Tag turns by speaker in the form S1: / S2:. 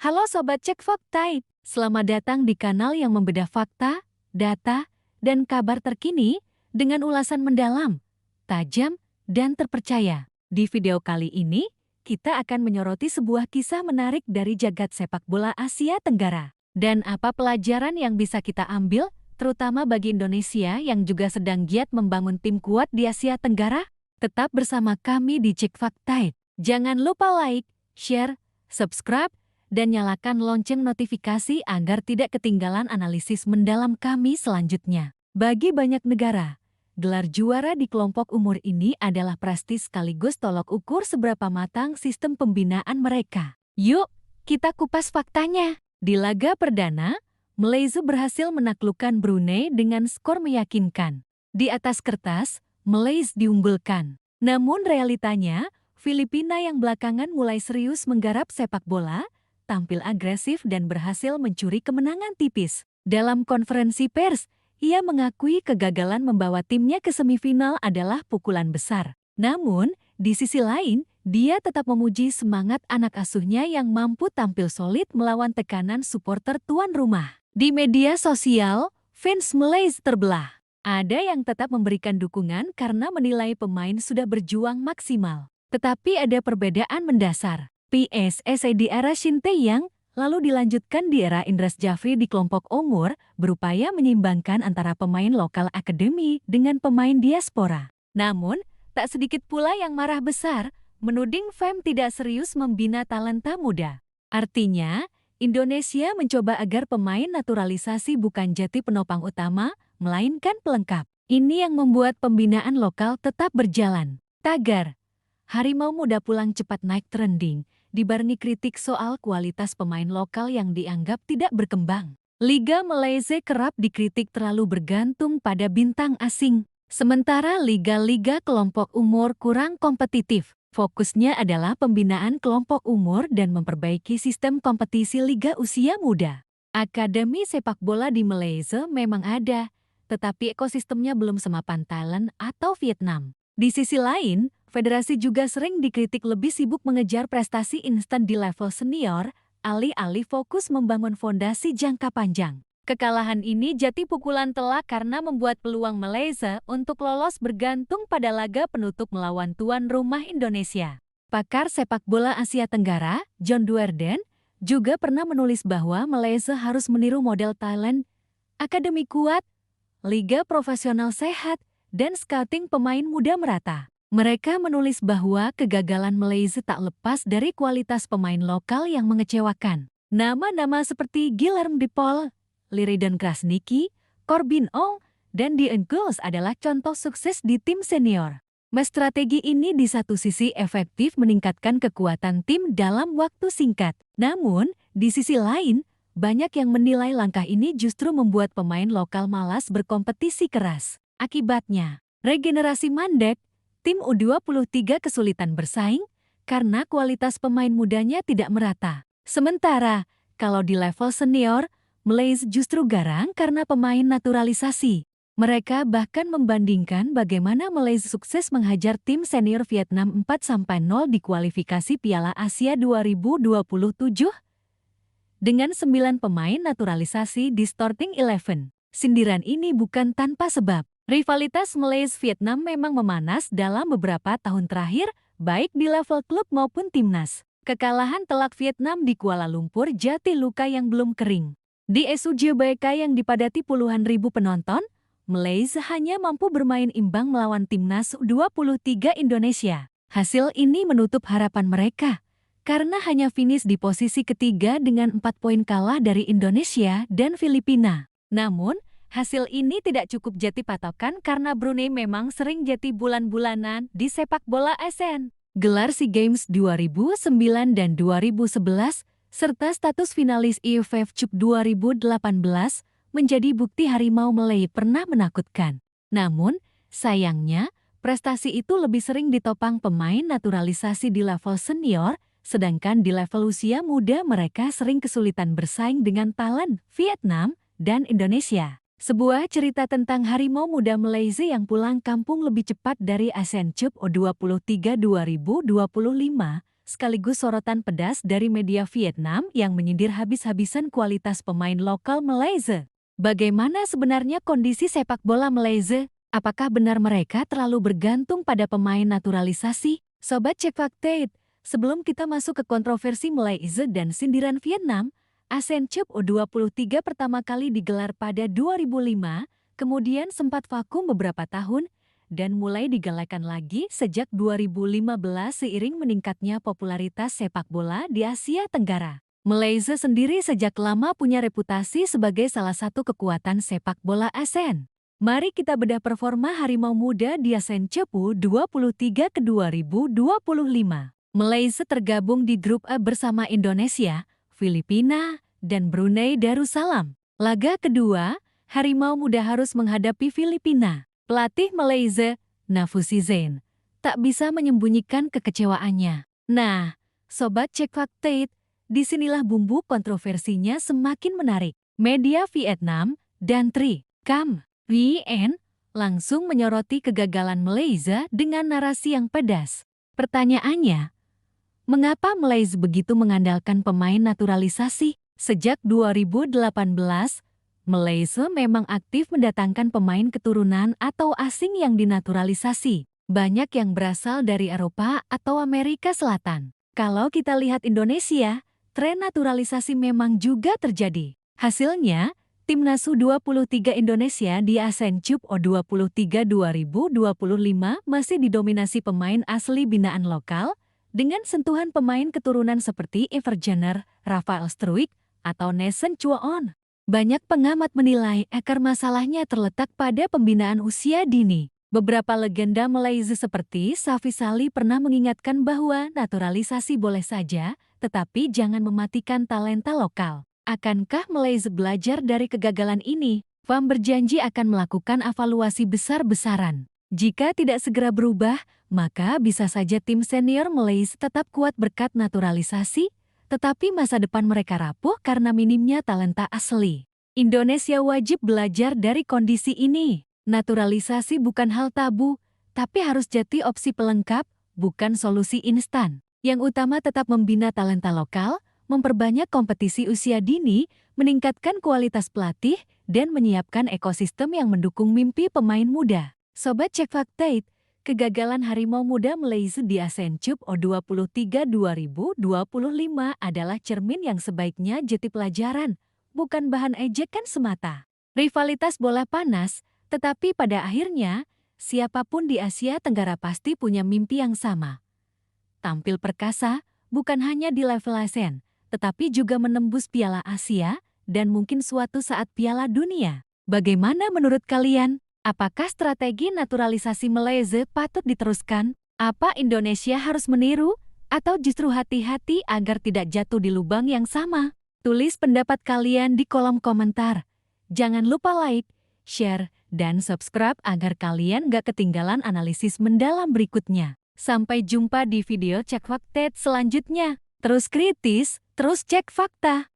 S1: Halo Sobat Cek Fakta, selamat datang di kanal yang membedah fakta, data, dan kabar terkini dengan ulasan mendalam, tajam, dan terpercaya. Di video kali ini, kita akan menyoroti sebuah kisah menarik dari jagat sepak bola Asia Tenggara. Dan apa pelajaran yang bisa kita ambil, terutama bagi Indonesia yang juga sedang giat membangun tim kuat di Asia Tenggara? Tetap bersama kami di Cek Fakta. Jangan lupa like, share, subscribe, dan nyalakan lonceng notifikasi agar tidak ketinggalan analisis mendalam kami selanjutnya. Bagi banyak negara, gelar juara di kelompok umur ini adalah prestis sekaligus tolok ukur seberapa matang sistem pembinaan mereka. Yuk, kita kupas faktanya. Di laga perdana, Malaysia berhasil menaklukkan Brunei dengan skor meyakinkan. Di atas kertas, Malaysia diunggulkan. Namun realitanya, Filipina yang belakangan mulai serius menggarap sepak bola, tampil agresif dan berhasil mencuri kemenangan tipis. Dalam konferensi pers, ia mengakui kegagalan membawa timnya ke semifinal adalah pukulan besar. Namun, di sisi lain, dia tetap memuji semangat anak asuhnya yang mampu tampil solid melawan tekanan supporter tuan rumah. Di media sosial, fans Malaysia terbelah. Ada yang tetap memberikan dukungan karena menilai pemain sudah berjuang maksimal. Tetapi ada perbedaan mendasar. PSSI di era Shin Tae-yong, lalu dilanjutkan di era Indras Jafri di kelompok umur, berupaya menyeimbangkan antara pemain lokal akademi dengan pemain diaspora. Namun, tak sedikit pula yang marah besar, menuding FEM tidak serius membina talenta muda. Artinya, Indonesia mencoba agar pemain naturalisasi bukan jati penopang utama, melainkan pelengkap. Ini yang membuat pembinaan lokal tetap berjalan. Tagar Harimau Muda pulang cepat naik trending, dibarengi kritik soal kualitas pemain lokal yang dianggap tidak berkembang. Liga Malaysia kerap dikritik terlalu bergantung pada bintang asing. Sementara liga-liga kelompok umur kurang kompetitif. Fokusnya adalah pembinaan kelompok umur dan memperbaiki sistem kompetisi liga usia muda. Akademi sepak bola di Malaysia memang ada, tetapi ekosistemnya belum semapan Thailand atau Vietnam. Di sisi lain, federasi juga sering dikritik lebih sibuk mengejar prestasi instan di level senior, alih-alih fokus membangun fondasi jangka panjang. Kekalahan ini jati pukulan telak karena membuat peluang Malaysia untuk lolos bergantung pada laga penutup melawan tuan rumah Indonesia. Pakar sepak bola Asia Tenggara, John Duerden, juga pernah menulis bahwa Malaysia harus meniru model Thailand, akademi kuat, liga profesional sehat, dan scouting pemain muda merata. Mereka menulis bahwa kegagalan Malaysia tak lepas dari kualitas pemain lokal yang mengecewakan. Nama-nama seperti Guillermo de Paul, Liridon Krasniqi, Corbin Ong, dan Dean Gools adalah contoh sukses di tim senior. Strategi ini di satu sisi efektif meningkatkan kekuatan tim dalam waktu singkat. Namun, di sisi lain, banyak yang menilai langkah ini justru membuat pemain lokal malas berkompetisi keras. Akibatnya, regenerasi mandek, tim U23 kesulitan bersaing karena kualitas pemain mudanya tidak merata. Sementara, kalau di level senior, Malaysia justru garang karena pemain naturalisasi. Mereka bahkan membandingkan bagaimana Malaysia sukses menghajar tim senior Vietnam 4-0 di kualifikasi Piala Asia 2027 dengan 9 pemain naturalisasi di starting 11. Sindiran ini bukan tanpa sebab. Rivalitas Malaysia-Vietnam memang memanas dalam beberapa tahun terakhir, baik di level klub maupun timnas. Kekalahan telak Vietnam di Kuala Lumpur jadi luka yang belum kering. Di SUJBK yang dipadati puluhan ribu penonton, Malaysia hanya mampu bermain imbang melawan timnas U23 Indonesia. Hasil ini menutup harapan mereka, karena hanya finish di posisi ketiga dengan 4 poin kalah dari Indonesia dan Filipina. Namun, hasil ini tidak cukup jadi patokan karena Brunei memang sering jadi bulan-bulanan di sepak bola ASEAN. Gelar SEA Games 2009 dan 2011, serta status finalis AFF Cup 2018 menjadi bukti Harimau Malay pernah menakutkan. Namun, sayangnya, prestasi itu lebih sering ditopang pemain naturalisasi di level senior, sedangkan di level usia muda mereka sering kesulitan bersaing dengan Thailand, Vietnam, dan Indonesia. Sebuah cerita tentang harimau muda Malaysia yang pulang kampung lebih cepat dari ASEAN Cup U23 2025 sekaligus sorotan pedas dari media Vietnam yang menyindir habis-habisan kualitas pemain lokal Malaysia. Bagaimana sebenarnya kondisi sepak bola Malaysia? Apakah benar mereka terlalu bergantung pada pemain naturalisasi? Sobat Cek Fakta, sebelum kita masuk ke kontroversi Malaysia dan sindiran Vietnam, ASEAN Cup U23 pertama kali digelar pada 2005, kemudian sempat vakum beberapa tahun, dan mulai digalakan lagi sejak 2015 seiring meningkatnya popularitas sepak bola di Asia Tenggara. Malaysia sendiri sejak lama punya reputasi sebagai salah satu kekuatan sepak bola ASEAN. Mari kita bedah performa Harimau Muda di ASEAN Cup U23 ke 2025. Malaysia tergabung di grup A bersama Indonesia, Filipina, dan Brunei Darussalam. Laga kedua, Harimau Muda harus menghadapi Filipina. Pelatih Malaysia, Nafusi Zain, tak bisa menyembunyikan kekecewaannya. Nah, Sobat Cek Fakta, disinilah bumbu kontroversinya semakin menarik. Media Vietnam dan Tri Cam VN langsung menyoroti kegagalan Malaysia dengan narasi yang pedas. Pertanyaannya, mengapa Malaysia begitu mengandalkan pemain naturalisasi? Sejak 2018, Malaysia memang aktif mendatangkan pemain keturunan atau asing yang dinaturalisasi. Banyak yang berasal dari Eropa atau Amerika Selatan. Kalau kita lihat Indonesia, tren naturalisasi memang juga terjadi. Hasilnya, Timnas U23 Indonesia di ASEAN Cup U23 2025 masih didominasi pemain asli binaan lokal dengan sentuhan pemain keturunan seperti Evergener, Rafael Struijk, atau Nesen Chuaon. Banyak pengamat menilai akar masalahnya terletak pada pembinaan usia dini. Beberapa legenda Malaysia seperti Safi Sali pernah mengingatkan bahwa naturalisasi boleh saja, tetapi jangan mematikan talenta lokal. Akankah Malaysia belajar dari kegagalan ini? FAM berjanji akan melakukan evaluasi besar-besaran. Jika tidak segera berubah, maka bisa saja tim senior Malaysia tetap kuat berkat naturalisasi, tetapi masa depan mereka rapuh karena minimnya talenta asli. Indonesia wajib belajar dari kondisi ini. Naturalisasi bukan hal tabu, tapi harus jadi opsi pelengkap, bukan solusi instan. Yang utama tetap membina talenta lokal, memperbanyak kompetisi usia dini, meningkatkan kualitas pelatih, dan menyiapkan ekosistem yang mendukung mimpi pemain muda. Sobat Cek Fakta, kegagalan Harimau Muda Malaysia di ASEAN Cup U23 2025 adalah cermin yang sebaiknya jadi pelajaran, bukan bahan ejekan semata. Rivalitas bola panas, tetapi pada akhirnya, siapapun di Asia Tenggara pasti punya mimpi yang sama. Tampil perkasa, bukan hanya di level ASEAN, tetapi juga menembus Piala Asia, dan mungkin suatu saat Piala Dunia. Bagaimana menurut kalian? Apakah strategi naturalisasi Malaysia patut diteruskan? Apa Indonesia harus meniru? Atau justru hati-hati agar tidak jatuh di lubang yang sama? Tulis pendapat kalian di kolom komentar. Jangan lupa like, share, dan subscribe agar kalian gak ketinggalan analisis mendalam berikutnya. Sampai jumpa di video Cek Fakta selanjutnya. Terus kritis, terus cek fakta.